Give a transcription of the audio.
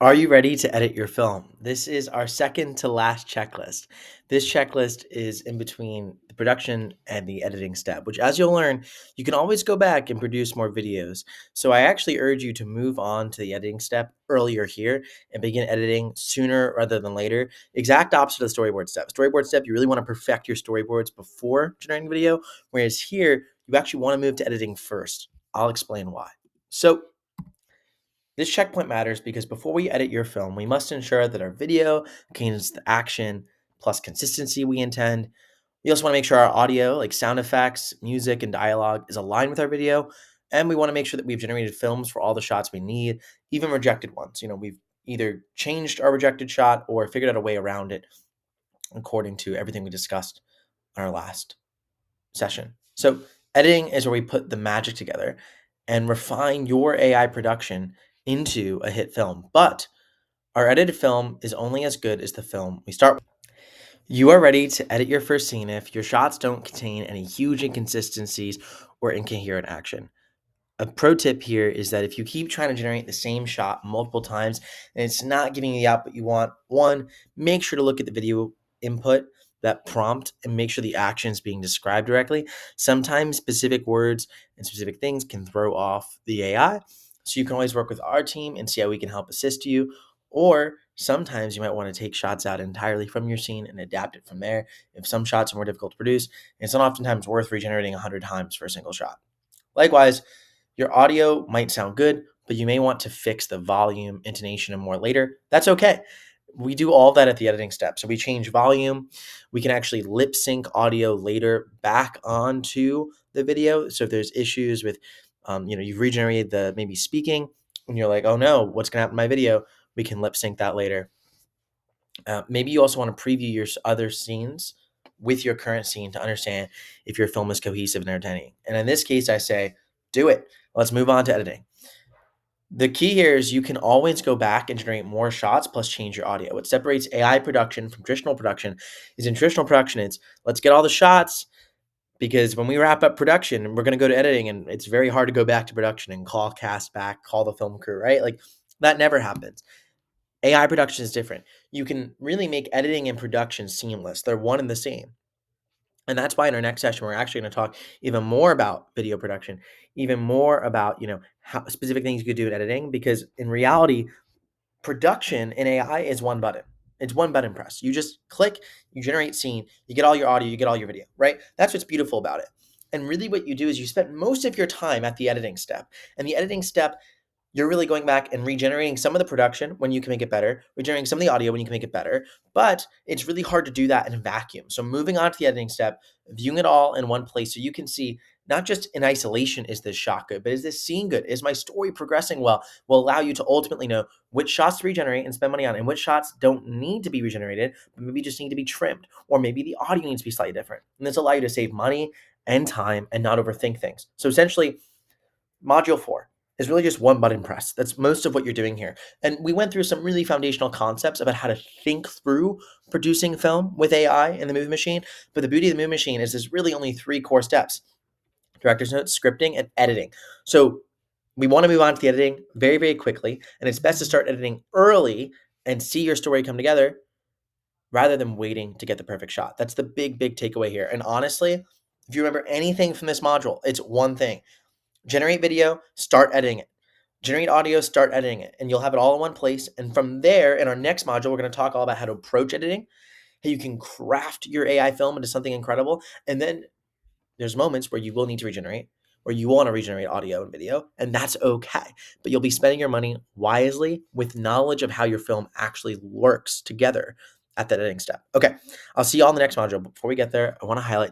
Are you ready to edit your film? This is our second to last checklist. This checklist is in between the production and the editing step, which, as you'll learn, you can always go back and produce more videos. So I actually urge you to move on to the editing step earlier here and begin editing sooner rather than later. Exact opposite of the storyboard step. Storyboard step, you really want to perfect your storyboards before generating video, whereas here, you actually want to move to editing first. I'll explain why. So this checkpoint matters because before we edit your film, we must ensure that our video contains the action plus consistency we intend. We also want to make sure our audio, like sound effects, music, and dialogue, is aligned with our video. And we want to make sure that we've generated films for all the shots we need, even rejected ones. We've either changed our rejected shot or figured out a way around it according to everything we discussed on our last session. So, editing is where we put the magic together and refine your AI production into a hit film. But our edited film is only as good as the film we start with. You are ready to edit your first scene if your shots don't contain any huge inconsistencies or incoherent action. A pro tip here is that if you keep trying to generate the same shot multiple times and it's not giving you the output you want, one, make sure to look at the video input, that prompt, and make sure the action is being described directly. Sometimes specific words and specific things can throw off the AI. So you can always work with our team and see how we can help assist you. Or sometimes you might want to take shots out entirely from your scene and adapt it from there. If some shots are more difficult to produce, it's not oftentimes worth regenerating 100 times for a single shot. Likewise, your audio might sound good, but you may want to fix the volume, intonation, and more later. That's okay. We do all that at the editing step. So we change volume. We can actually lip sync audio later back onto the video. So if there's issues with, you've regenerated the maybe speaking, and you're like, oh no, what's going to happen to my video? We can lip sync that later. Maybe you also want to preview your other scenes with your current scene to understand if your film is cohesive and entertaining. And in this case, I say, do it. Let's move on to editing. The key here is you can always go back and generate more shots plus change your audio. What separates AI production from traditional production is in traditional production, it's let's get all the shots because when we wrap up production, we're going to go to editing and it's very hard to go back to production and call cast back, call the film crew, right? Like that never happens. AI production is different. You can really make editing and production seamless. They're one and the same. And that's why in our next session, we're actually going to talk even more about video production, even more about, how specific things you could do in editing, because in reality, production in AI is one button. It's one button press. You just click, you generate scene, you get all your audio, you get all your video, right? That's what's beautiful about it. And really what you do is you spend most of your time at the editing step. And the editing step, you're really going back and regenerating some of the production when you can make it better, regenerating some of the audio when you can make it better, but it's really hard to do that in a vacuum. So moving on to the editing step, viewing it all in one place so you can see not just in isolation is this shot good, but is this scene good? Is my story progressing well? Will allow you to ultimately know which shots to regenerate and spend money on and which shots don't need to be regenerated, but maybe just need to be trimmed, or maybe the audio needs to be slightly different. And this will allow you to save money and time and not overthink things. So essentially, Module 4 is really just one button press. That's most of what you're doing here. And we went through some really foundational concepts about how to think through producing film with AI in the movie machine. But the beauty of the movie machine is there's really only 3 core steps: director's note, scripting, and editing. So we want to move on to the editing very, very quickly. And it's best to start editing early and see your story come together rather than waiting to get the perfect shot. That's the big, big takeaway here. And honestly, if you remember anything from this module, it's one thing: generate video, start editing it. Generate audio, start editing it. And you'll have it all in one place. And from there, in our next module, we're going to talk all about how to approach editing, how you can craft your AI film into something incredible. And then there's moments where you will need to regenerate, or you want to regenerate audio and video, and that's okay. But you'll be spending your money wisely with knowledge of how your film actually works together at that editing step. Okay, I'll see you all in the next module. Before we get there, I want to highlight